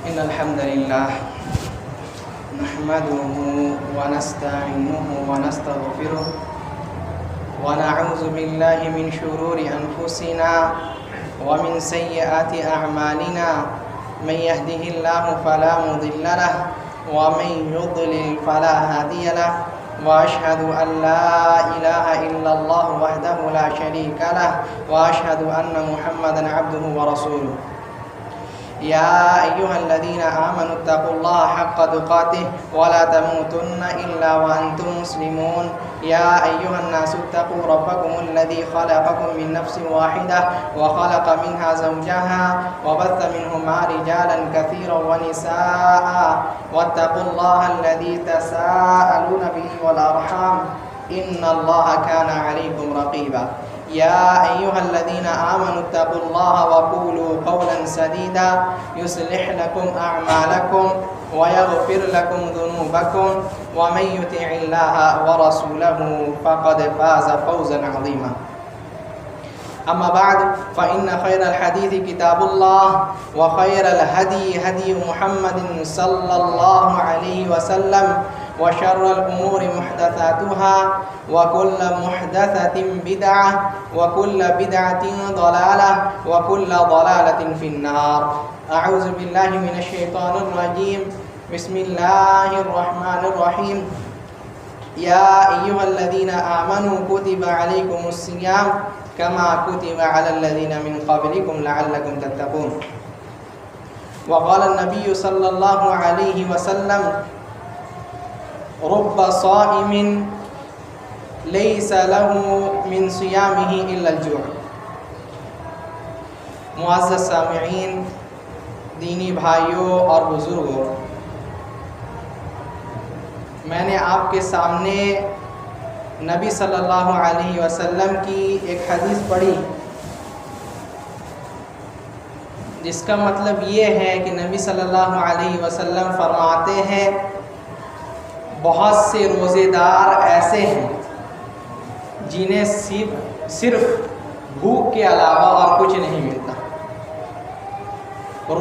إن الحمد لله نحمده ونستعينه ونستغفره ونعوذ بالله من شرور أنفسنا ومن سيئات أعمالنا من يهده الله فلا مضل له ومن يضلل فلا هادي له وأشهد أن لا إله إلا الله وحده لا شريك له وأشهد أن محمدا عبده ورسوله يا أيها الذين آمنوا اتقوا الله حق تقاته ولا تموتن إلا وأنتم مسلمون يا أيها الناس اتقوا ربكم الذي خلقكم من نفس واحدة وخلق منها زوجها وبث منهما رجالا كثيرا ونساء واتقوا الله الذي تساءلون به والأرحام إن الله كان عليكم رقيبا يا أيها الذين آمنوا اتقوا الله وقولوا قولا سديدا يصلح لكم أعمالكم ويغفر لكم ذنوبكم ومن يطع الله ورسوله فقد فاز فوزا عظيما أما بعد فإن خير الحديث كتاب الله وخير الهدي هدي محمد صلى الله عليه وسلم وشر الأمور محدثاتها وكل محدثة بدعة وكل بدعة ضلالة وكل ضلالة في النار أعوذ بالله من الشيطان الرجيم بسم الله الرحمن الرحيم يا أيها الذين آمنوا كتب عليكم الصيام كما كتب على الذين من قبلكم لعلكم تتقون وقال النبي صلى الله عليه وسلم رب صائم ليس له من صيامه إلا الجوع. معزز سامعین، دینی بھائیوں اور بزرگوں، میں نے آپ کے سامنے نبی صلی اللہ علیہ وسلم کی ایک حدیث پڑھی جس کا مطلب یہ ہے کہ نبی صلی اللہ علیہ وسلم فرماتے ہیں بہت سے روزے دار ایسے ہیں جنہیں صرف بھوک کے علاوہ اور کچھ نہیں ملتا.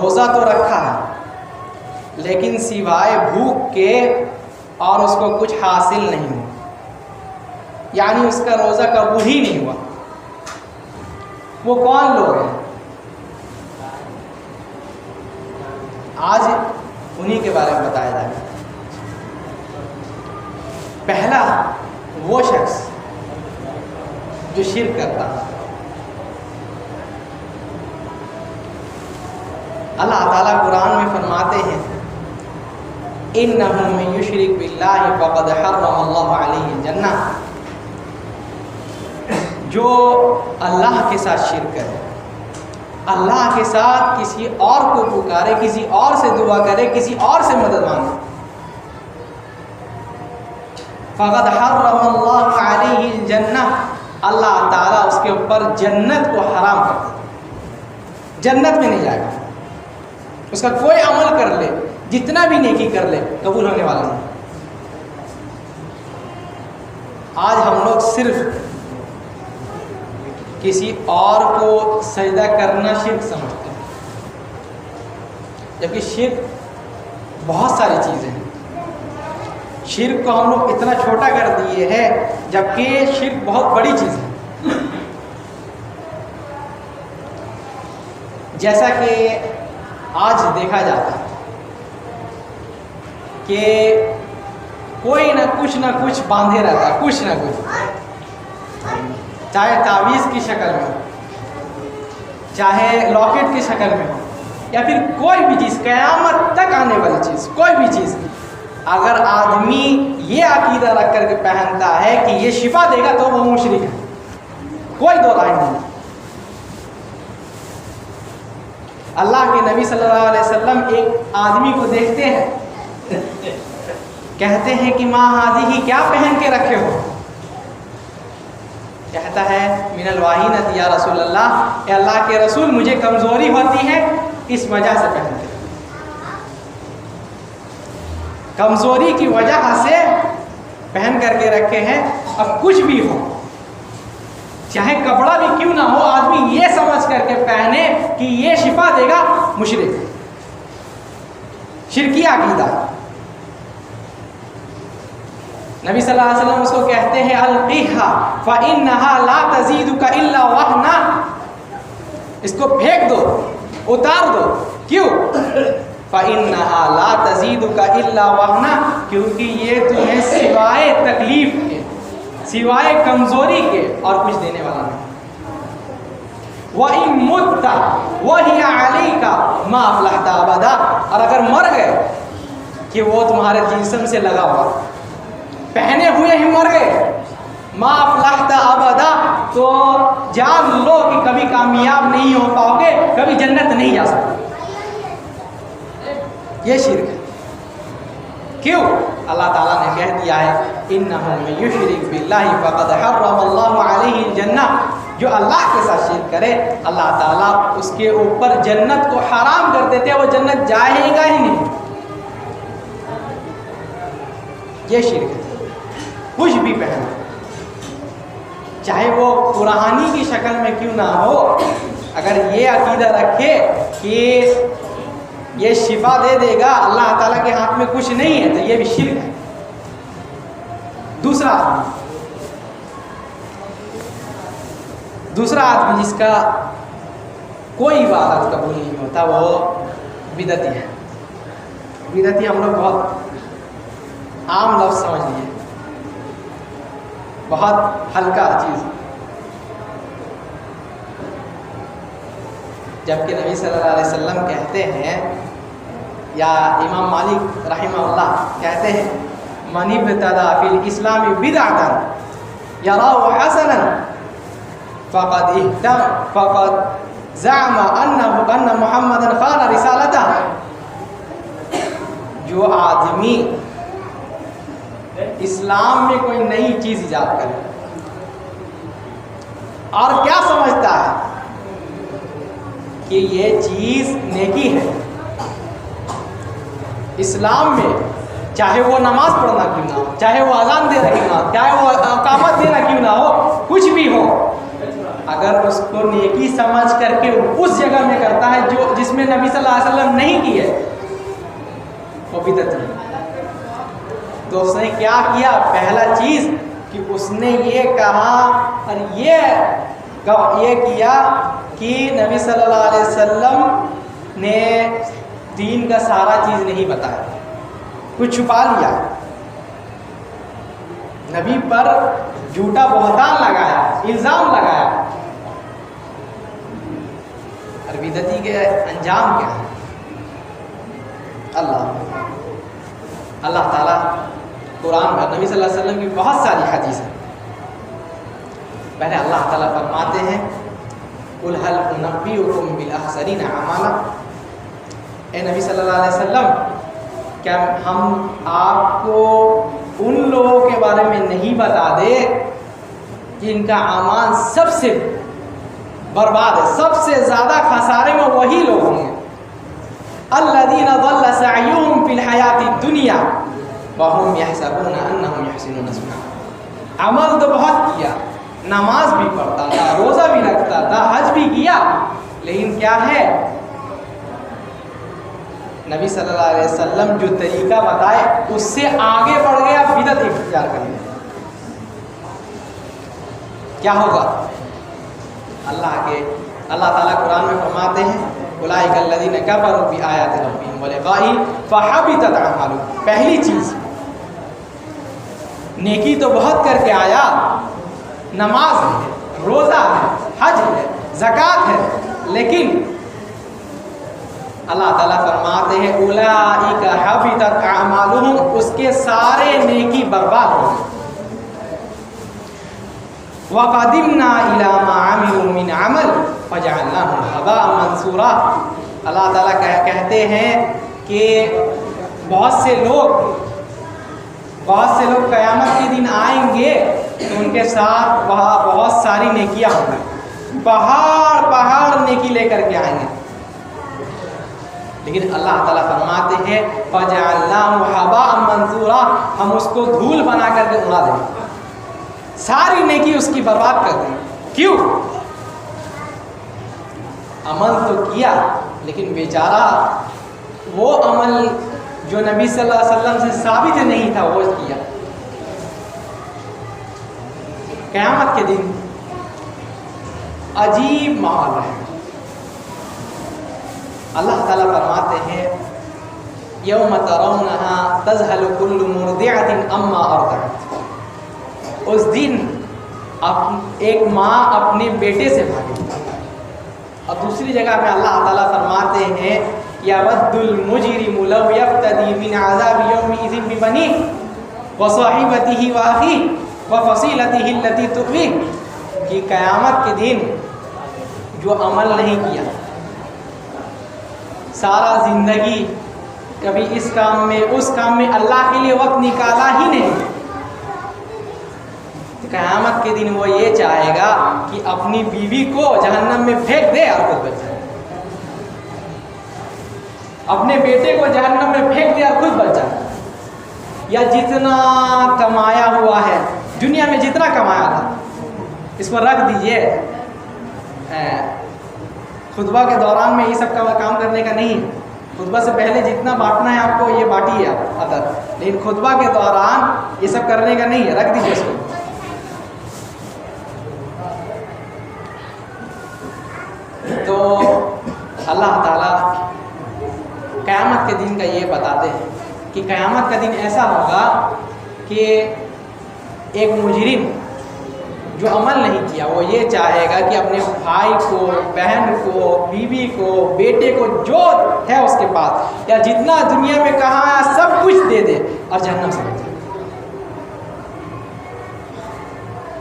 روزہ تو رکھا ہے لیکن سوائے بھوک کے اور اس کو کچھ حاصل نہیں ہوا، یعنی اس کا روزہ قبول ہی نہیں ہوا. وہ کون لوگ ہیں؟ آج انہی کے بارے میں بتایا جائے گا. پہلا وہ شخص جو شرک کرتا ہے. اللہ تعالیٰ قرآن میں فرماتے ہیں اِنَّهُ مَن يُشْرِكْ بِاللَّهِ فَقَدْ حَرَّمَ اللَّهُ عَلَيْهِ الْجَنَّةَ. جو اللہ کے ساتھ شرک کرے، اللہ کے ساتھ کسی اور کو پکارے، کسی اور سے دعا کرے، کسی اور سے مدد مانگے، فقد حرم اللہ علیہ الجنہ، اللہ تعالیٰ اس کے اوپر جنت کو حرام کر دے، جنت میں نہیں جائے گا. اس کا کوئی عمل کر لے، جتنا بھی نیکی کر لے، قبول ہونے والا نہیں. آج ہم لوگ صرف کسی اور کو سجدہ کرنا شرک سمجھتے ہیں، جبکہ شرک بہت ساری چیزیں ہیں. شرک کو ہم لوگ اتنا چھوٹا کر دیے ہیں جبکہ شرک بہت بڑی چیز ہے. جیسا کہ آج دیکھا جاتا ہے کہ کوئی نہ کچھ باندھے رہتا ہے، کچھ نہ کچھ، چاہے تعویذ کی شکل میں ہو، چاہے لاکٹ کی شکل میں ہو، یا پھر کوئی بھی چیز، قیامت تک آنے والی چیز، کوئی بھی چیز. اگر آدمی یہ عقیدہ رکھ کر کے پہنتا ہے کہ یہ شفا دے گا تو وہ مشرک ہے، کوئی دو رائے نہیں. اللہ کے نبی صلی اللہ علیہ وسلم ایک آدمی کو دیکھتے ہیں، کہتے ہیں کہ ماں ہذہ، کیا پہن کے رکھے ہو؟ کہتا ہے من الواہینۃ یا رسول اللہ، اے اللہ کے رسول مجھے کمزوری ہوتی ہے اس وجہ سے پہنتے ہیں. کمزوری کی وجہ سے پہن کر کے رکھے ہیں. اب کچھ بھی ہو، چاہے کپڑا بھی کیوں نہ ہو، آدمی یہ سمجھ کر کے پہنے کہ یہ شفا دے گا، مشرک. شرکی عقیدہ. نبی صلی اللہ علیہ وسلم اس کو کہتے ہیں القیھا فإنها لا تزیدک الا وہنا. اس کو پھینک دو، اتار دو. کیوں؟ فإنها لا تزیدک الا وہنا، کیونکہ یہ تمہیں سوائے تکلیف کے، سوائے کمزوری کے اور کچھ دینے والا نہیں. وَإِن مُتَّ وَهِيَ عَلَيْكَ مَا أَفْلَحْتَ أَبَدًا. اور اگر مر گئے کہ وہ تمہارے جسم سے لگا ہوا، پہنے ہوئے ہی مر گئے، ما افلحت ابدا، تو جان لو کہ کبھی کامیاب نہیں ہو پاؤ گے، کبھی جنت نہیں جا سکتے. یہ شرک ہے. کیوں؟ اللہ تعالیٰ نے کہہ دیا ہے انہ من یشرک باللہ فقد حرم اللہ علیہ الجنہ. جو اللہ کے ساتھ شرک کرے اللہ تعالیٰ اس کے اوپر جنت کو حرام کر دیتے ہیں، وہ جنت جائے گا ہی نہیں. یہ شرک ہے. کچھ بھی پہنا، چاہے وہ قرآنی کی شکل میں کیوں نہ ہو، اگر یہ عقیدہ رکھے کہ یہ شفا دے دے گا، اللہ تعالیٰ کے ہاتھ میں کچھ نہیں ہے، تو یہ بھی شرک ہے. دوسرا آدمی جس کا کوئی عبادت قبول نہیں ہوتا وہ بدعتی ہے. بدعتی ہم لوگ بہت عام لفظ سمجھ لیے، بہت ہلکا چیز، جبکہ نبی صلی اللہ علیہ وسلم کہتے ہیں، یا امام مالک رحمہ اللہ کہتے ہیں من ابتدع فی الاسلام بدعتا یراہ حسنا فقد زعم ان محمدا خان رسالتہ. جو آدمی اسلام میں کوئی نئی چیز ایجاد کرے اور کیا سمجھتا ہے کہ یہ چیز نیکی ہے، اسلام میں چاہے وہ نماز پڑھنا کیوں نہ ہو، چاہے وہ اذان دینا کیوں نہ ہو، چاہے وہ اقامت دینا کیوں نہ ہو، کچھ بھی ہو، اگر اس کو نیکی سمجھ کر کے اس جگہ میں کرتا ہے جو جس میں نبی صلی اللہ علیہ وسلم نہیں کی ہے، وہ بدعت ہے. تو اس نے کیا کیا؟ پہلا چیز کہ اس نے یہ کہا اور یہ کیا کہ نبی صلی اللہ علیہ وسلم نے دین کا سارا چیز نہیں بتایا، کچھ چھپا لیا، نبی پر جھوٹا بہتان لگایا، الزام لگایا. اور بدعتی کے انجام کیا ہے؟ اللہ تعالیٰ قرآن میں نبی صلی اللہ علیہ وسلم کی بہت ساری حدیث ہیں. پہلے اللہ تعالیٰ فرماتے ہیں قُلْ هَلْ أُنَبِّئُكُمْ بِالْأَخْسَرِينَ أَعْمَالًا. اے نبی صلی اللہ علیہ وسلم، کیا ہم آپ کو ان لوگوں کے بارے میں نہیں بتا دے جن کا اعمال سب سے برباد ہے، سب سے زیادہ خسارے میں وہی لوگ ہوں گے. الذین ضل سعیہم فی الحیاۃ الدنیا وہم یحسبون انہم یحسنون صنعا. عمل تو بہت کیا، نماز بھی پڑھتا تھا، روزہ بھی رکھتا تھا، حج بھی کیا، لیکن کیا ہے؟ نبی صلی اللہ علیہ وسلم جو طریقہ بتائے اس سے آگے بڑھ گیا، بدعت اختیار کر لیا. کیا ہوگا؟ اللہ تعالیٰ قرآن میں فرماتے ہیں اولئک الذین کفروا بآیات ربہم ولقائہ فحبطت اعمالہم. پہلی چیز، نیکی تو بہت کر کے آیا، نماز ہے، روزہ ہے، حج ہے، زکوٰۃ ہے، لیکن اللہ تعالیٰ فرماتے ہیں اولئک حبطت اعمالہم، اس کے سارے نیکی برباد ہو گئے. وَقَدِمْنَا إِلَى مَا عَمِلُوا مِنْ عَمَلٍ فَجَعَلْنَاهُ هَبَاءً مَنْثُورًا. اللہ تعالیٰ کہتے ہیں کہ بہت سے لوگ قیامت کے دن آئیں گے تو ان کے ساتھ بہت ساری نیکیاں ہوں گی، پہاڑ نیکی لے کر کے آئیں گے، لیکن اللہ تعالیٰ فرماتے ہیں فَجَعَلْنَاهُ هَبَاءً مَنْثُورًا، ہم اس کو دھول بنا کر کے اڑا دیں گے، ساری نیکی اس کی برباد کر دیں. کیوں؟ عمل تو کیا لیکن بیچارہ وہ عمل جو نبی صلی اللہ علیہ وسلم سے ثابت نہیں تھا وہ کیا. قیامت کے دن عجیب ماحول ہے. اللہ تعالیٰ فرماتے ہیں یوم ترونہا تذہل کل مرضعۃ عما ارضعت. اس دن ایک ماں اپنے بیٹے سے بھاگے. اور دوسری جگہ میں اللہ تعالیٰ فرماتے ہیں یود المجرم لو یفتدی من عذاب یومئذ ببنیہ وصاحبتہ واخیہ وفصیلتہ التی تؤویہ. کہ قیامت کے دن جو عمل نہیں کیا, سارا زندگی کبھی اس کام میں اس کام میں اللہ کے لیے وقت نکالا ہی نہیں, قیامت کے دن وہ یہ چاہے گا کہ اپنی بیوی کو جہنم میں پھینک دے اور خود بچ جائے, اپنے بیٹے کو جہنم میں پھینک دے اور خود بچ جائے, یا جتنا کمایا ہوا ہے دنیا میں جتنا کمایا تھا اس کو رکھ دیجئے. خطبہ کے دوران میں یہ سب کا کام کرنے کا نہیں ہے. خطبہ سے پہلے جتنا بانٹنا ہے آپ کو یہ بانٹیے آپ عطر, لیکن خطبہ کے دوران یہ سب کرنے کا نہیں ہے, رکھ دیجئے اس کو. تو اللہ تعالیٰ قیامت کے دن کا یہ بتاتے ہیں کہ قیامت کا دن ایسا ہوگا کہ ایک مجرم جو عمل نہیں کیا وہ یہ چاہے گا کہ اپنے بھائی کو, بہن کو, بیوی کو, بیٹے کو, جو ہے اس کے پاس یا جتنا دنیا میں کہاں ہے سب کچھ دے دے اور جہنم سے بچے.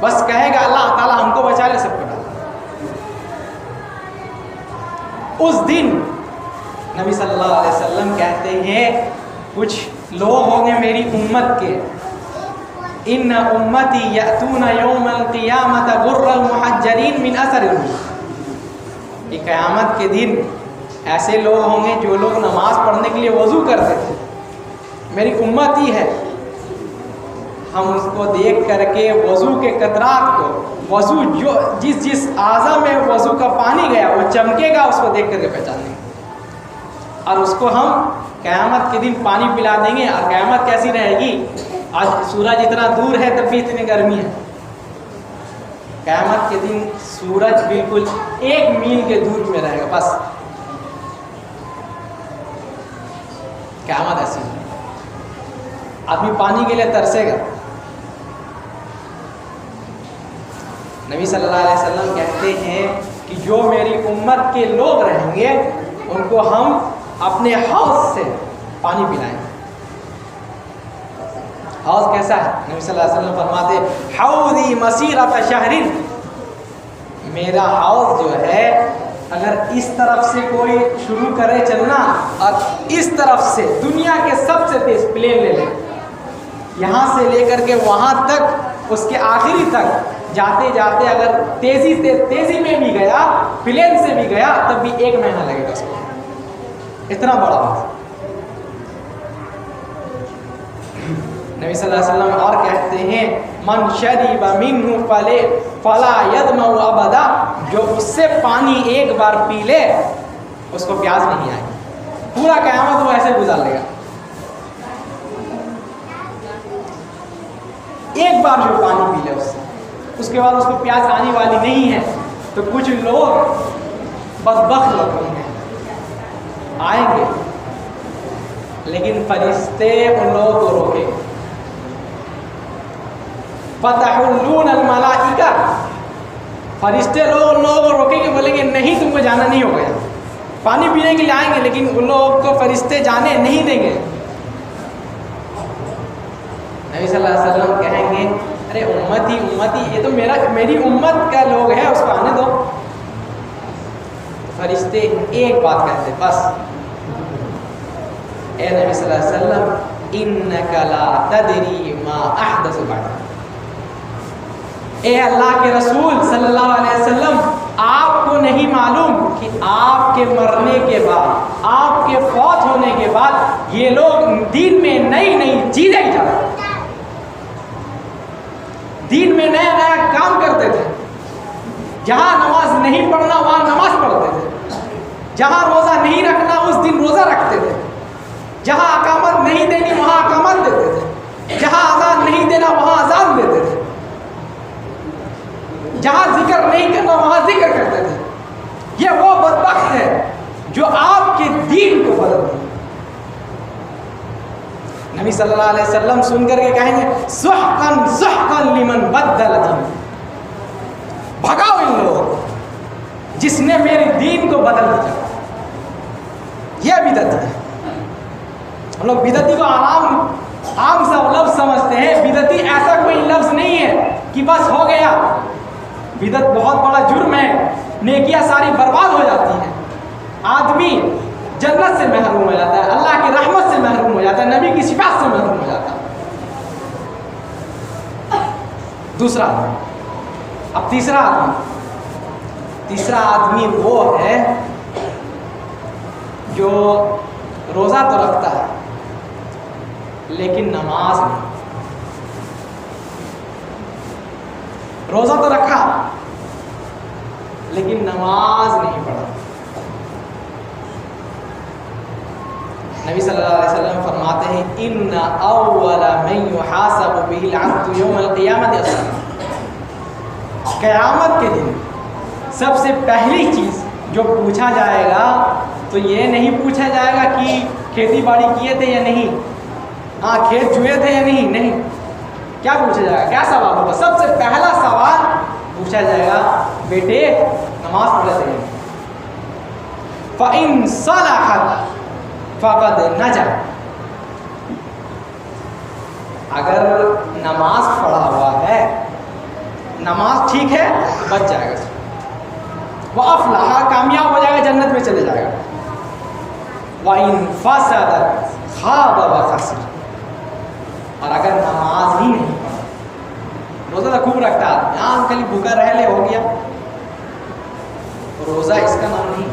بس کہے گا اللہ تعالیٰ ہم کو بچا لے, سب کو ڈال. اس دن نبی صلی اللہ علیہ وسلم کہتے ہیں کچھ لوگ ہوں گے میری امت کے, ان امتی یاتون یوم القیامت غرا محجلین من اثر الوضوء. کہ قیامت کے دن ایسے لوگ ہوں گے جو لوگ نماز پڑھنے کے لیے وضو کرتے تھے, میری امت ہی ہے, ہم اس کو دیکھ کر کے وضو کے قطرات کو, وضو جو جس اعضاء میں وضو کا پانی گیا وہ چمکے گا, اس کو دیکھ کر کے پہچانیں گے, اور اس کو ہم قیامت کے دن پانی پلا دیں گے. اور قیامت کیسی رہے گی, آج سورج اتنا دور ہے تب بھی اتنی گرمی ہے. قیامت کے دن سورج بالکل 1 میل کے دور میں رہے گا بس. قیامت ایسی ہے, آدمی پانی کے لیے ترسے گا. نبی صلی اللہ علیہ وسلم کہتے ہیں کہ جو میری امت کے لوگ رہیں گے ان کو ہم اپنے حوض سے پانی پلائیں. حوض کیسا ہے؟ نبی صلی اللہ علیہ وسلم فرماتے حوضی مسیرۃ شہر. میرا حوض جو ہے اگر اس طرف سے کوئی شروع کرے چلنا اور اس طرف سے دنیا کے سب سے تیز پلین لے لے, یہاں سے لے کر کے وہاں تک اس کے آخری تک جاتے جاتے اگر تیزی میں بھی گیا, پلین سے بھی گیا, تب بھی 1 مہینہ لگے گا اس کو. اتنا بڑا حوض. نبی صلی اللہ علیہ وسلم اور کہتے ہیں من شرب منہ فلا یظمأ ابدا. جو اس سے پانی ایک بار پی لے اس کو پیاس نہیں آئے گی, پورا قیامت وہ ایسے گزار لے گا. ایک بار جو پانی پی لے اس کے بعد اس کو پیاس آنے والی نہیں ہے. تو کچھ لوگ بدبخت لوگ ہیں, آئیں گے لیکن فرشتے ان لوگوں کو روکیں گے. فتحلون الملائکہ, فرشتے ان لوگوں کو روکیں گے, بولیں گے نہیں تم کو جانا نہیں ہوگا. پانی پینے کے لیے آئیں گے لیکن ان لوگوں کو فرشتے جانے نہیں دیں گے. نبی صلی اللہ علیہ وسلم کہیں گے ارے امتی یہ تو میری امت کا لوگ ہے, اس کو آنے دو. فرشتے ایک بات کہتے بس, اے نبی صلی اللہ علیہ وسلم انک لا تدری ما احدث بعدک. اے اللہ کے رسول صلی اللہ علیہ وسلم آپ کو نہیں معلوم کہ آپ کے مرنے کے بعد, آپ کے فوت ہونے کے بعد یہ لوگ دین میں نئی چیزیں ایجاد کرتے, دین میں نیا کام کرتے تھے. جہاں نماز نہیں پڑھنا وہاں نماز پڑھتے تھے, جہاں روزہ نہیں رکھنا اس دن روزہ رکھتے تھے, جہاں اقامت دینا وہاں اذان دیتے تھے، جہاں ذکر نہیں کرنا وہاں ذکر کرتے تھے. یہ وہ بدبخت ہے جو آپ کے دین کو بدل دے. نبی صلی اللہ علیہ وسلم سن کر کے کہیں گے سحقاً سحقاً لمن بدل دین، بھگاؤ ان لوگوں کو جس نے میرے دین کو بدل دیا. یہ بدعت ہے. ہم لوگ بدعتی کو عام سا لفظ سمجھتے ہیں. بدعتی ایسا کوئی لفظ نہیں ہے کہ بس ہو گیا. بدعت بہت بڑا جرم ہے، نیکیاں ساری برباد ہو جاتی ہیں، آدمی جنت سے محروم ہو جاتا ہے، اللہ کی رحمت سے محروم ہو جاتا ہے، نبی کی صفات سے محروم ہو جاتا ہے. دوسرا اب تیسرا آدمی وہ ہے جو روزہ تو رکھتا ہے لیکن نماز نہیں. روزہ تو رکھا لیکن نماز نہیں پڑھا. نبی صلی اللہ علیہ وسلم فرماتے ہیں ان اول من يحاسب به العبد يوم القیامت الصلاۃ. قیامت کے دن سب سے پہلی چیز جو پوچھا جائے گا تو یہ نہیں پوچھا جائے گا کہ کھیتی باڑی کیے تھے یا نہیں، ہاں کھیت جوئے تھے یا نہیں. کیا پوچھا جائے گا؟ کیا سوال ہوگا؟ سب سے پہلا سوال پوچھا جائے گا بیٹے نماز پڑھے تھے. فَإِن صَلَحَتْ فقد نجا. اگر نماز پڑھا ہوا ہے، نماز ٹھیک ہے تو بچ جائے گا، وہ افلاح کامیاب ہو جائے گا، جنت میں چلے جائے گا. وَإِن فَسَدَتْ خَابَ وَخَسِرَ. اور اگر نماز ہی نہیں پڑھا، روزہ تو خوب رکھتا ہے، یہاں کلی بھوکا رہ لے ہو گیا، روزہ اس کا نام نہیں.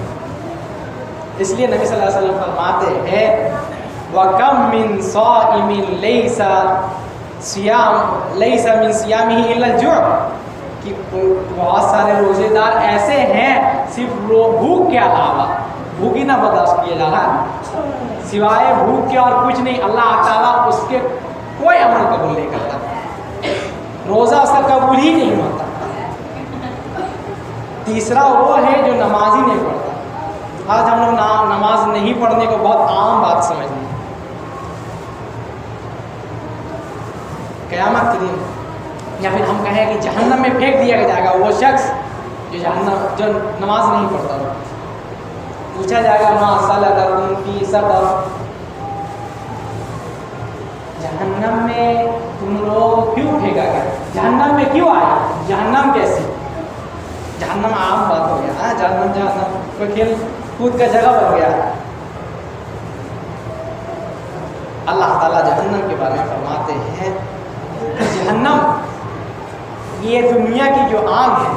اس لیے نبی صلی اللہ علیہ وسلم فرماتے ہیں وَكَمْ مِنْ صَائِمٍ لَيْسَ مِنْ صِيَامِهِ إِلَّا الْجُوعُ. کہ بہت سارے روزے دار ایسے ہیں صرف بھوک کے علاوہ، بھوک ہی نہ برداشت کیا جا رہا ہے، سوائے بھوک کے اور کچھ نہیں. اللہ تعالیٰ اس کے کوئی عمل قبول نہیں کرتا، روزہ اس کا قبول ہی نہیں ہوتا. تیسرا وہ ہے جو نماز ہی نہیں پڑھتا. آج ہم لوگ نماز نہیں پڑھنے کو بہت عام بات سمجھتے ہیں. قیامت کے دن یا پھر ہم کہیں کہ جہنم میں پھینک دیا جائے گا وہ شخص جو نماز نہیں پڑھتا. پوچھا جائے گا ما سلککم فی سقر. جہنم میں تم لوگ کیوں پھینکا گیا؟ جہنم میں کیوں آئے؟ جہنم کیسے؟ جہنم عام بات ہو گیا، جہنم کوئی کھیل کود کا جگہ بن گیا. اللہ تعالیٰ جہنم کے بارے میں فرماتے ہیں جہنم یہ دنیا کی جو آگ ہے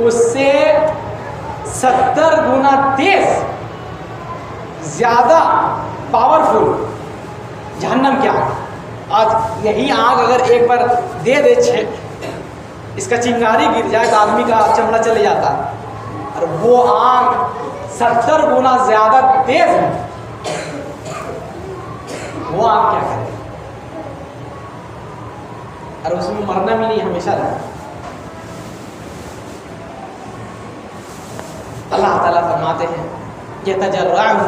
اس سے 70 گنا تیز زیادہ پاورفل جہنم کی آگ. آج یہی آگ اگر ایک بار دے اس کا چنگاری گر جائے تو آدمی کا چمڑا چلے جاتا ہے، اور وہ آگ 70 گنا زیادہ تیز ہے. وہ آگ کیا کرے؟ اور اس میں مرنا بھی نہیں، ہمیشہ رہنا. اللہ تعالیٰ فرماتے ہیں يَتَجَرَّعُهُ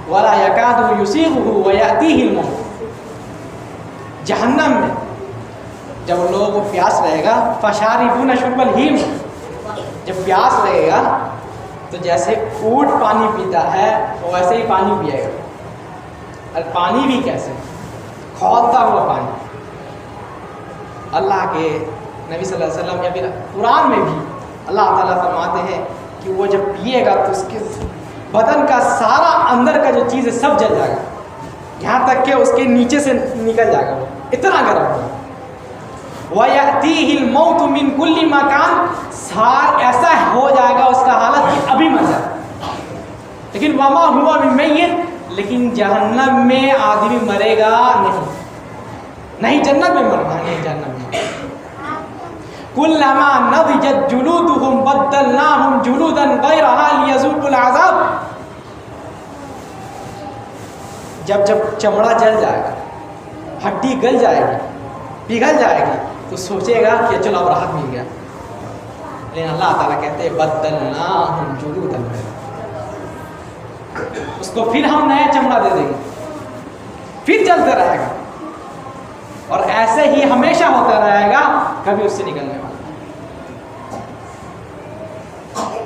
وَلَا يَكَادُ يُسِيغُهُ وَيَأْتِيهِ الْمَوْتُ. جہنم میں جب لوگوں کو پیاس رہے گا فَشَارِبُونَ شُرْبَ الْهِیمِ، جب پیاس رہے گا تو جیسے اونٹ پانی پیتا ہے ویسے ہی پانی پیے گا. اور پانی بھی کیسے؟ کھولتا ہوا پانی. اللہ کے نبی صلی اللہ علیہ وسلم یا پھر قرآن میں بھی اللہ تعالیٰ فرماتے ہیں کہ وہ جب پیے گا تو اس کے بدن کا سارا اندر کا جو چیز ہے سب جل جائے گا، یہاں تک کہ اس کے نیچے سے نکل جائے گا، وہ اتنا گرم ہوگا. وَيَأْتِيهِ الْمَوْتُ مِنْ كُلِّ مَكَانٍ، سار ایسا ہو جائے گا اس کا حالت کہ ابھی مر جائے. لیکن وَمَا هُوَ بِمَيِّتٍ، لیکن جہنم میں آدمی مرے گا نہیں، جنت میں مرنا نہیں. جہنم میں كُلَّمَا نَضِجَتْ جُلُودُهُمْ بَدَّلْنَاهُمْ جُلُودًا غَيْرَهَا لِيَذُوقُوا الْعَذَابَ. جب چمڑا جل جائے گا، ہڈی گل جائے گی، پگھل جائے گی تو سوچے گا کہ چلو اب راحت مل گیا، لیکن اللہ تعالیٰ کہتے ہیں بدلناہم جلودا غیرہا، اس کو پھر ہم نیا چمڑا دے دیں گے، پھر چلتے رہے گا، اور ایسے ہی ہمیشہ ہوتا رہے گا، کبھی اس سے نکلنے والا۔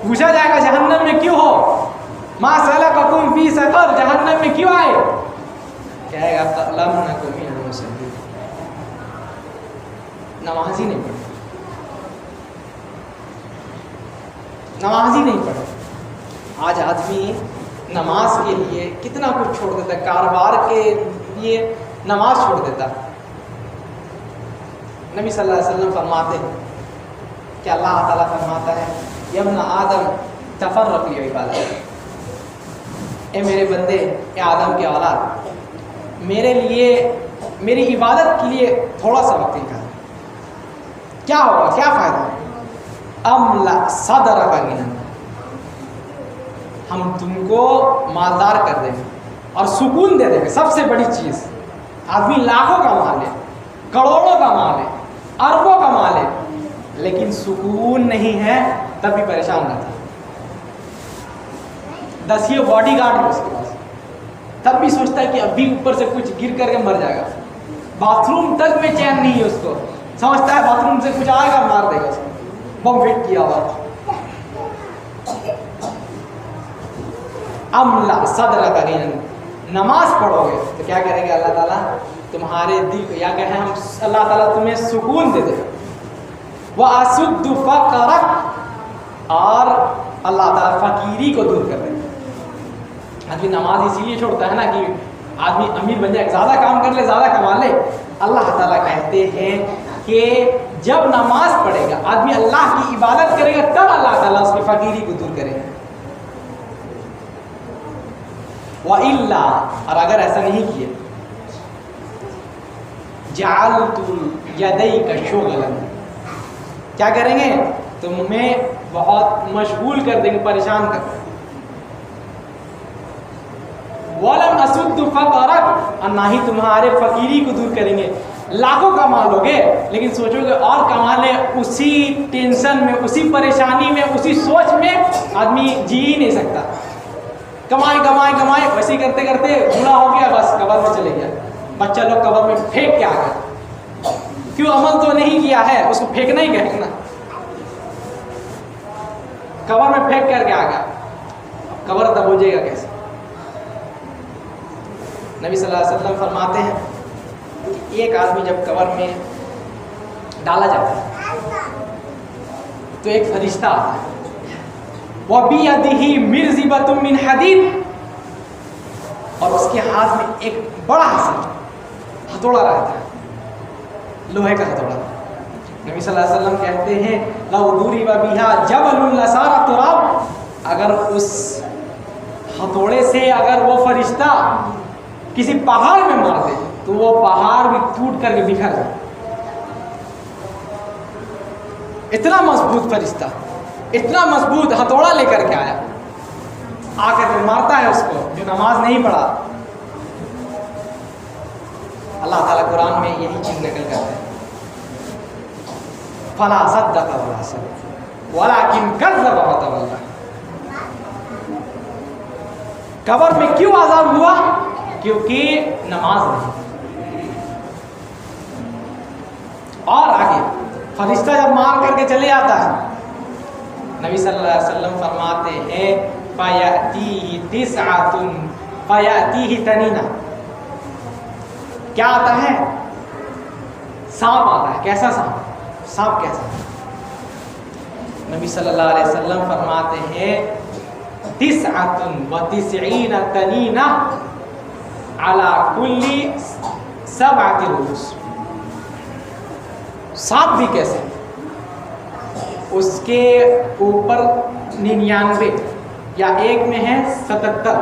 پوچھا جائے گا جہنم میں کیوں ہو، ما سلککم فی سقر، جہنم میں کیوں آئے، کہے گا لم نک من المصلین، نماز ہی نہیں پڑھی، نماز ہی نہیں پڑھی۔ آج آدمی نماز کے لیے کتنا کچھ چھوڑ دیتا ہے، کاروبار کے لیے نماز چھوڑ دیتا ہے۔ نبی صلی اللہ علیہ وسلم فرماتے ہیں کہ اللہ تعالیٰ فرماتا ہے یا ابن آدم تفرق لعبادتی، اے میرے بندے، اے آدم کے اولاد، میرے لیے میری عبادت کے لیے تھوڑا سا وقت نکال، کیا ہوگا، کیا فائدہ، املا صدرک غنی، ہم تم کو مالدار کر دیں گے اور سکون دے دیں گے۔ سب سے بڑی چیز، آدمی لاکھوں کا مال ہے، کروڑوں کا مال ہے، اربوں کا مال ہے، لیکن سکون نہیں ہے، تب بھی پریشان رہتا ہے۔ 10 باڈی گارڈ ہے اس کے پاس، تب بھی سوچتا ہے کہ ابھی اوپر سے کچھ گر کر کے مر جائے گا۔ باتھ روم تک میں چین نہیں ہے اس کو، سمجھتا ہے باتھ روم سے کچھ آئے گا مار دے گا اس کو، بم ویٹ کیا ہوا۔ املا صدرک غنی، نماز پڑھو گے تو کیا کریں گے اللہ تعالیٰ، تمہارے دل کو، یا کہیں ہم اللہ تعالیٰ تمہیں سکون دے دے گا۔ وَأَسُدُّ فَقْرَكَ، اور اللہ تعالیٰ فقیری کو دور کر دے گا۔ آدمی نماز اسی لیے چھوڑتا ہے نا کہ آدمی امیر بن جائے، زیادہ کام کر لے، زیادہ کما لے۔ اللہ تعالیٰ کہتے ہیں کہ جب نماز پڑھے گا، آدمی اللہ کی عبادت کرے گا، تب اللہ تعالیٰ اس کی فقیری کو دور کرے گا۔ وَإِلَّا، اور اگر ایسا نہیں کیا، جَعَلْتُ يَدَيْكَ شُغْلًا، کیا کریں گے، تمہیں بہت مشغول کر دیں گے، پریشان کر دیں گے۔ وَلَمْ أَسُدُّ فَقْرَكَ، اور نہ ہی تمہارے فقیری کو دور کریں گے۔ لاکھوں کما لو گے لیکن سوچو گے اور کما لے، اسی ٹینشن میں، اسی پریشانی میں، اسی سوچ میں آدمی جی ہی نہیں سکتا۔ کمائے کمائے کمائے، ویسے کرتے کرتے بوڑھا ہو گیا، بس قبر میں چلے گیا، بچہ لوگ قبر میں پھینک کے آ گئے، کیوں، عمل تو نہیں کیا ہے، اس کو پھینکنا ہی کہیں نا، قبر میں پھینک کر کے آ گیا، قبر تب ہو جائے گا کیسے۔ نبی صلی اللہ علیہ وسلم فرماتے ہیں کہ ایک آدمی جب قبر میں ڈالا جاتا ہے تو ایک فرشتہ آتا ہے، وَبِيَدِهِ مِرْزِبَةٌ مِّنْ حَدِيدٍ، اور اس کے ہاتھ میں ایک بڑا سا ہتھوڑا رہتا ہے، لوہے کا ہتھوڑا۔ نبی صلی اللہ علیہ وسلم کہتے ہیں لَوْ ضُرِبَ بِهَا جَبَلٌ لَّصَارَ تُرَابًا، اگر اس ہتھوڑے سے اگر وہ فرشتہ کسی پہاڑ میں مار دے تو وہ پہاڑ بھی ٹوٹ کر کے بکھر جائے، اتنا مضبوط فرشتہ، اتنا مضبوط ہتھوڑا لے کر کے آیا، آ کر کے مارتا ہے اس کو جو نماز نہیں پڑھا۔ اللہ تعالیٰ قرآن میں یہی چیز نقل کرتے ہیں، فَلَا صَدَّقَ وَلَا صَلَّى وَلَٰكِن كَذَّبَ وَتَوَلَّىٰ۔ قبر میں کیوں عذاب ہوا، کیونکہ نماز نہیں۔ اور آگے فرشتہ جب مار کر کے چلے آتا ہے، نبی صلی اللہ علیہ وسلم فرماتے ہیں فَيَأْتِيهِ تِسْعَةٌ فَيَأْتِيهِ تَنِينَ، کیا آتا ہے، سانپ آتا ہے۔ کیسا سانپ، سانپ کیسا، نبی صلی اللہ علیہ وسلم فرماتے ہیں 99 تنینہ علی کل 7 رؤوس، سانپ بھی کیسے، اس کے اوپر 99 یا ایک میں ہے 77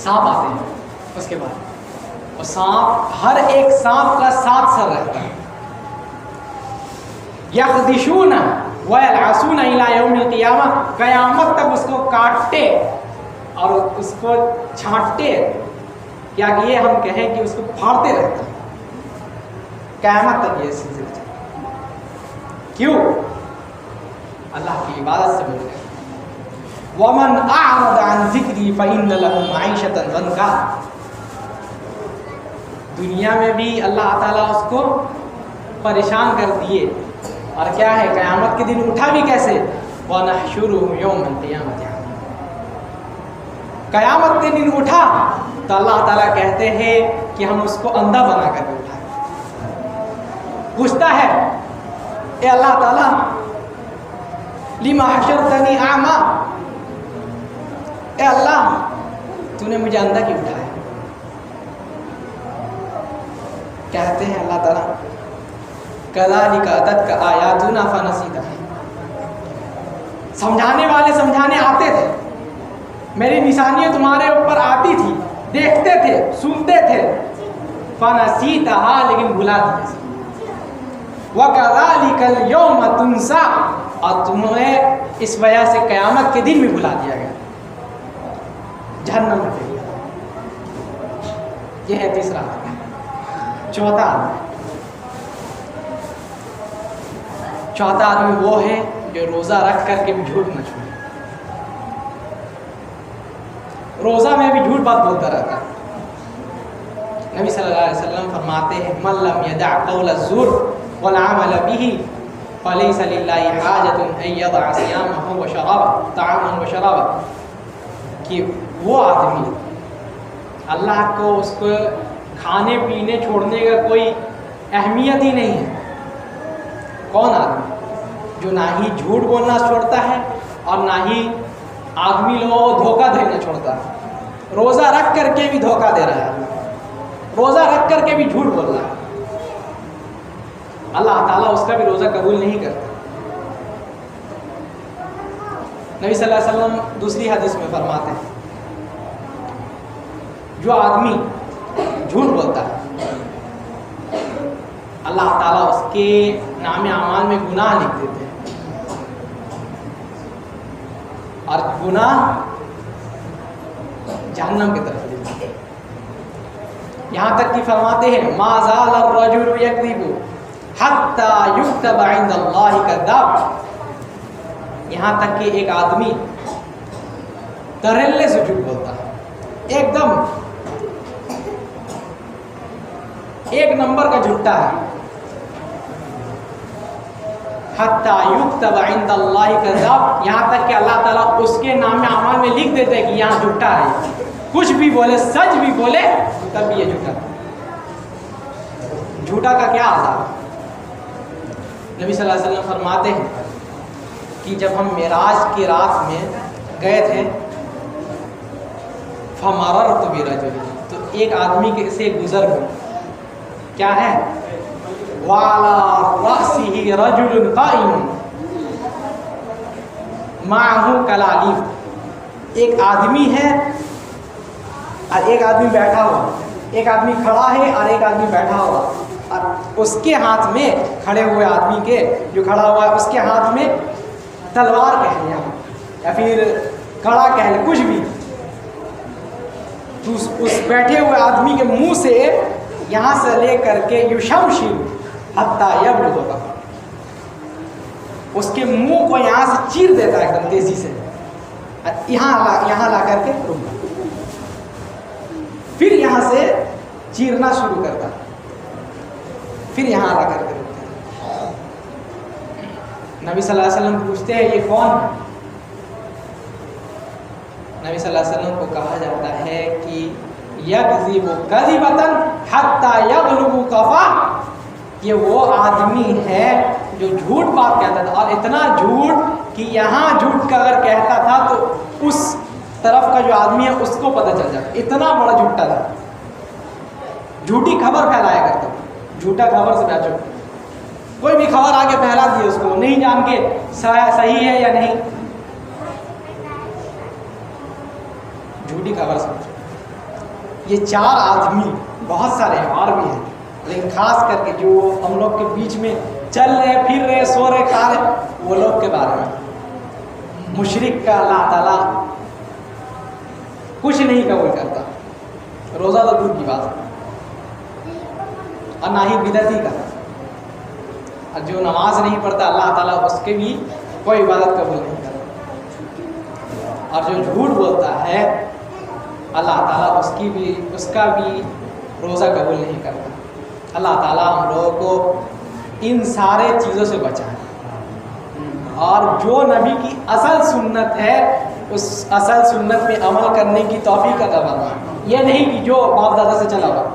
سانپ آتے ہیں اس کے بعد، اور سانپ، ہر ایک سانپ کا 7 سر رہتا ہے۔ یخدشون ویلعصون الی یوم القیامہ، قیامت تک اس کو کاٹتے اور اس کو چھانٹتے، یا یہ ہم کہیں کہ اس کو پھاڑتے رہتے ہیں قیامت تک یہ سلسلہ چلے. کیوں؟ اللہ کی عبادت سے بول گئے وَمَنْ أَعْرَضَ عَنْ ذِكْرِي فَإِنَّ لَهُ مَعِيشَةً ضَنْكًا. دنیا میں بھی اللہ تعالیٰ اس کو پریشان کر دیے، اور کیا ہے قیامت کے دن اٹھا بھی کیسے؟ وَنَحْشُرُهُ يَوْمَ الْقِيَامَةِ. قیامت کے دن اٹھا تو اللہ تعالیٰ کہتے ہیں کہ ہم اس کو اندھا بنا کر کے اٹھائیں. پوچھتا ہے اے اللہ تعالیٰ لِمَا حَشَرْتَنِي أَعْمَى، اے اللہ تو نے مجھے اندھا کیوں اٹھایا؟ کہتے ہیں اللہ تعالیٰ كَذَلِكَ أَتَتْكَ آيَاتُنَا فَنَسِيتَهَا. سمجھانے والے سمجھانے آتے تھے، میری نشانیاں تمہارے اوپر آتی تھی، دیکھتے تھے، سنتے تھے، فَنَسِيتَهَا، لیکن بھلا دیے. وَكَذَلِكَ الْيَوْمَ تُنْسَى، اور تمہیں اس وجہ سے قیامت کے دن بھی بھلا دیا گیا، جہنم میں پھینک دیا. یہ ہے تیسرا آدمی. چوتھا آدمی وہ ہے جو روزہ رکھ کر کے بھی جھوٹ نہ چھوڑے. روزہ میں بھی جھوٹ بات بولتا رہتا ہے. نبی صلی اللہ علیہ وسلم فرماتے ہیں مَن لَّمْ يَدَعْ قَوْلَ الزُّورِ وَالْعَمَلَ بِهِ فَلَيْسَ لِلَّهِ حَاجَةٌ أَن يَدَعَ صِيَامَهُ وَشَرَابَهُ طَعَامًا وَشَرَابًا. کہ وہ آدمی اللہ کو اس کو کھانے پینے چھوڑنے کا کوئی اہمیت ہی نہیں ہے. کون آدمی؟ جو نہ ہی جھوٹ بولنا چھوڑتا ہے اور نہ ہی آدمی لوگوں کو دھوکہ دینا چھوڑتا ہے. روزہ رکھ کر کے بھی دھوکہ دے رہا ہے، روزہ رکھ کر کے بھی جھوٹ بول رہا ہے. اللہ تعالیٰ اس کا بھی روزہ قبول نہیں کرتا. نبی صلی اللہ علیہ وسلم دوسری حدیث میں فرماتے ہیں جو آدمی جھوٹ بولتا ہے اللہ تعالیٰ اس کے نام اعمال میں گناہ لکھ دیتے ہیں، اور گناہ جہنم کی طرف لے جاتے ہیں. یہاں تک کہ فرماتے ہیں ما زال الرجل یکذب حتی یکتب عند اللہ کذاب. یہاں تک کہ ایک آدمی دھڑلے سے جھوٹ بولتا ہے، ایک دم ایک نمبر کا جھوٹا ہے. حتی یکتب عند اللہ کذاب، یہاں تک کہ اللہ تعالیٰ اس کے نام اعمال میں لکھ دیتے ہیں کہ یہاں جھوٹا ہے. کچھ بھی بولے، سچ بھی بولے تب بھی یہ جھوٹا. جھوٹا کا کیا عذاب؟ نبی صلی اللہ علیہ وسلم فرماتے ہیں کہ جب ہم معراج کی رات میں گئے تھے فَمَرَرْتُ بِرَجُلٍ، تو ایک آدمی کے سے گزر گئے. کیا ہے؟ وَعَلَى رَأْسِهِ رَجُلٌ قَائِمٌ مَعَهُ كَلَالِيبٌ. ایک آدمی ہے اور ایک آدمی بیٹھا ہوا، ایک آدمی کھڑا ہے اور ایک آدمی بیٹھا ہوا، اور اس کے ہاتھ میں، کھڑے ہوئے آدمی کے جو کھڑا ہوا ہے اس کے ہاتھ میں تلوار کہہ لیں یا پھر کڑا کہہ لیں، کچھ بھی. تو اس بیٹھے ہوئے آدمی کے منہ سے یہاں سے لے کر کے یشمشر حتی یبلغ کفہ، اس کے منہ کو یہاں سے چیر دیتا ہے ایک دم تیزی سے، یہاں لا کر کے رک جاتا، پھر یہاں سے چیرنا شروع کرتا، پھر یہاں لا کر کے رکتا. نبی صلی اللہ علیہ وسلم پوچھتے ہیں یہ کون ہے؟ نبی صلی اللہ علیہ وسلم کو کہا جاتا ہے کہ یکذب کذبۃ حتی یبلغ کفہ، یہ وہ آدمی ہے جو جھوٹ بات کہتا تھا، اور اتنا جھوٹ کہ یہاں جھوٹ کا اگر کہتا تھا تو اس طرف کا جو آدمی ہے اس کو پتہ چل جاتا. اتنا بڑا جھوٹا تھا، جھوٹی خبر پھیلایا کرتا تھا. جھوٹا خبر سے بچو، کوئی بھی خبر آگے پھیلا دی اس کو نہیں جان کے صحیح ہے یا نہیں، جھوٹی خبر سے بچو. یہ چار آدمی، بہت سارے ہیں اور بھی ہیں، لیکن خاص کر کے جو ہم لوگ کے بیچ میں چل رہے، پھر رہے، سو رہے، کھا رہے، وہ لوگ کے بارے میں. مشرک کا اللہ تعالیٰ کچھ نہیں قبول کرتا، روزہ تو دور کی بات ہے، اور نہ ہی بدعتی کا. جو نماز نہیں پڑھتا اللہ تعالیٰ اس کے بھی کوئی عبادت قبول نہیں کرتا، اور جو جھوٹ بولتا ہے اللہ تعالیٰ اس کا بھی روزہ قبول نہیں کرتا۔ اللہ تعالیٰ ہم لوگوں کو ان سارے چیزوں سے بچائے، اور جو نبی کی اصل سنت ہے اس اصل سنت میں عمل کرنے کی توفیق عطا فرمائے، یہ نہیں کہ جو باپ دادا سے چلا ہوا۔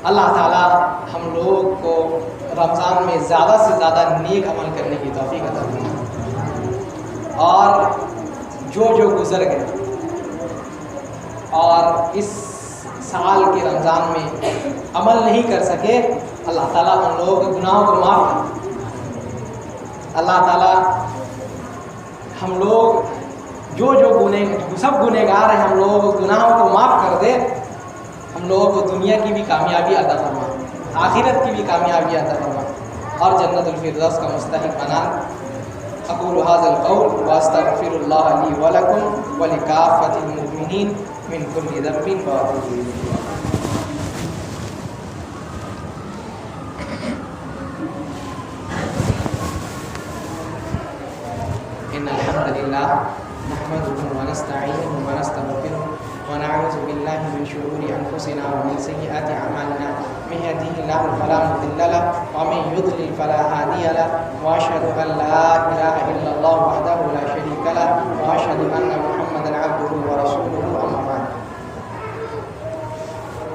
اللہ تعالیٰ ہم لوگ کو رمضان میں زیادہ سے زیادہ نیک عمل کرنے کی توفیق عطا فرمائے، اور جو گزر گئے اور اس سال کے رمضان میں عمل نہیں کر سکے، اللہ تعالیٰ ہم لوگوں کے گناہوں کو معاف کر۔ اللہ تعالیٰ ہم لوگ جو سب گنہگار ہیں ہم لوگوں کو گناہوں کو معاف کر دے، ہم لوگوں کو دنیا کی بھی کامیابی عطا فرمائے، آخرت کی بھی کامیابی عطا فرمائے، اور جنت الفردوس کا مستحق بنا۔ اقول هذا القول واستغفر الله لي ولكم ولكافة المؤمنين من كل ذنب واتوب اليه۔ ان الحمد لله نحمده ونستعينه ونستغفره ونعوذ بالله من شرور انفسنا ومن سيئات اعمالنا، من يهده الله فلا مضل له ومن يضلل فلا هادي له، واشهد ان لا اله الا الله وحده لا شريك له، واشهد ان محمدا عبده ورسوله، اما بعد۔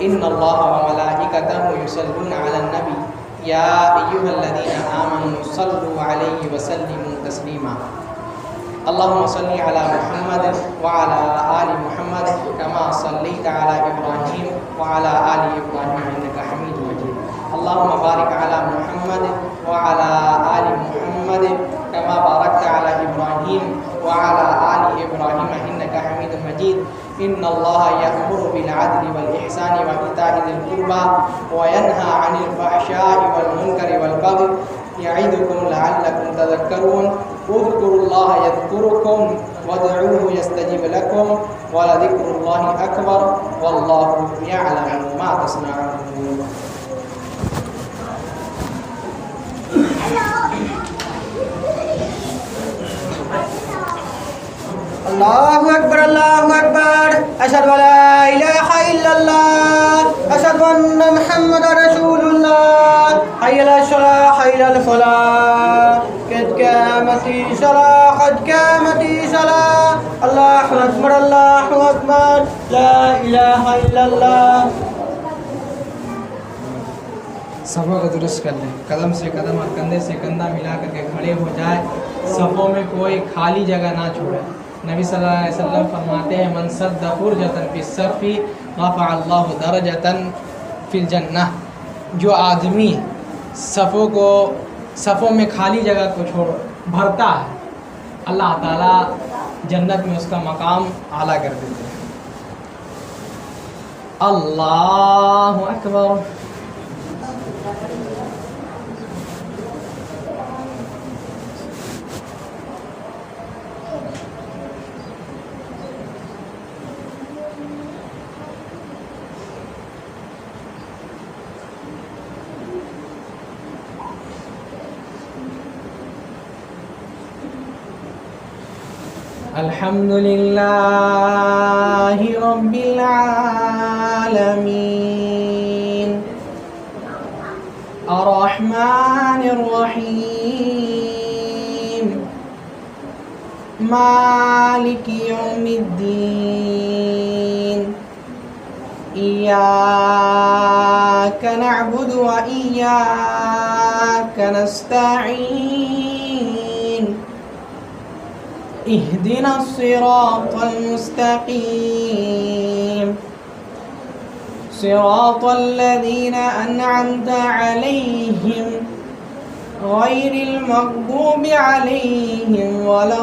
ان الله وملائكته يصلون على النبي يا ايها الذين امنوا صلوا عليه وسلموا تسليما۔ اللهم صل على محمد وعلى آل محمد كما صليت على إبراهيم وعلى آل إبراهيم إنك حميد مجيد۔ اللهم بارك على محمد وعلى آل محمد كما باركت على إبراهيم وعلى آل إبراهيم إنك حميد مجيد۔ إن الله يأمر بالعدل والإحسان وإيتاء ذي القربى وينهى عن الفحشاء والمنكر والبغي يعظكم لعلكم تذكرون۔ اذكروا الله يذكركم وادعوه يستجب لكم ولذكر الله أكبر والله يعلم ما تصنعون۔ اللہ اکبر اللہ اکبر، اشہد ان لا الہ الا اللہ، اشہد ان محمد رسول اللہ، حی علی الصلاۃ حی علی الفلاح، قد قامت الصلاۃ قد قامت الصلاۃ، اللہ اکبر اللہ اکبر، لا الہ الا اللہ۔ صفوں کو درست کر لیں، قدم سے قدم اور کندھے سے کندھا ملا کر کے کھڑے ہو جائے، صفوں میں کوئی خالی جگہ نہ چھوڑے۔ نبی صلی اللہ علیہ وسلم فرماتے ہیں من سد فرجۃ فی الصف رفع اللہ درجۃ فی الجنہ، جو آدمی صفوں میں خالی جگہ کو بھرتا ہے اللہ تعالیٰ جنت میں اس کا مقام اعلیٰ کر دیتے ہیں۔ اللہ اکبر۔ الحمد للہ رب العالمین الرحمن الرحیم مالک یوم الدین ایاک نعبد و ایاک نستعین اهدنا الصراط المستقيم صراط الذين أنعمت عليهم غير المغضوب عليهم ولا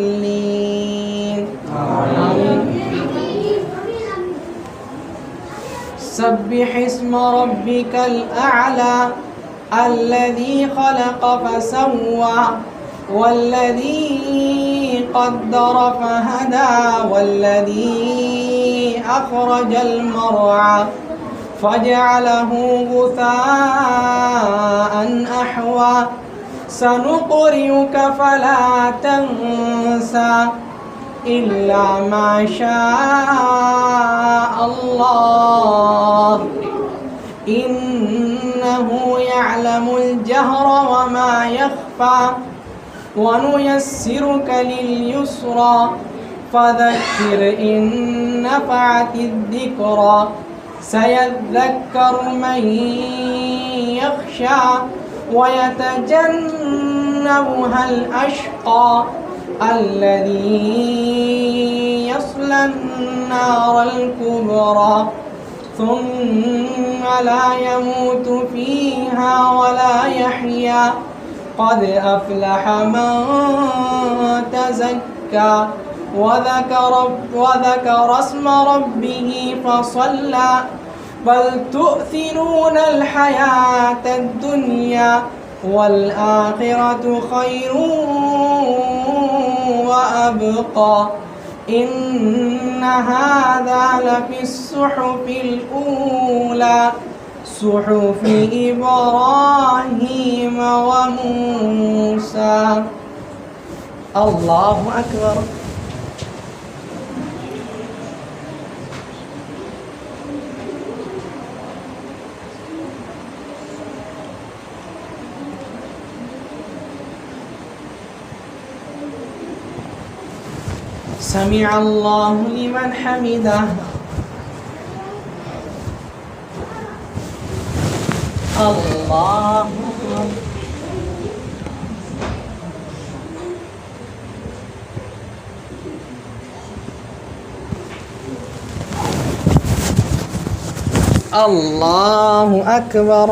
الضالين آمين۔ سبح اسم ربك الأعلى الذي خلق فسوى والذي قدر فهدى والذي أخرج المرعى فجعله غثاء أحوى سنقرئك فلا تنسى إلا ما شاء الله إنه يعلم الجهر وما يخفى ونيسرك لليسرى فذكر إن نفعت الذكرى سيذكر من يخشى ويتجنبها الأشقى الذي يصلى النار الكبرى ثم لا يموت فيها ولا يحيا قد أفلح من تزكى وذكر اسم ربه فصلى بل تؤثرون الحياة الدنيا والآخرة خير وأبقى إن هذا لفي الصحف الأولى صحف إبراهيم وموسى. الله أكبر. سمع الله لمن حمده. الله أكبر. الله أكبر.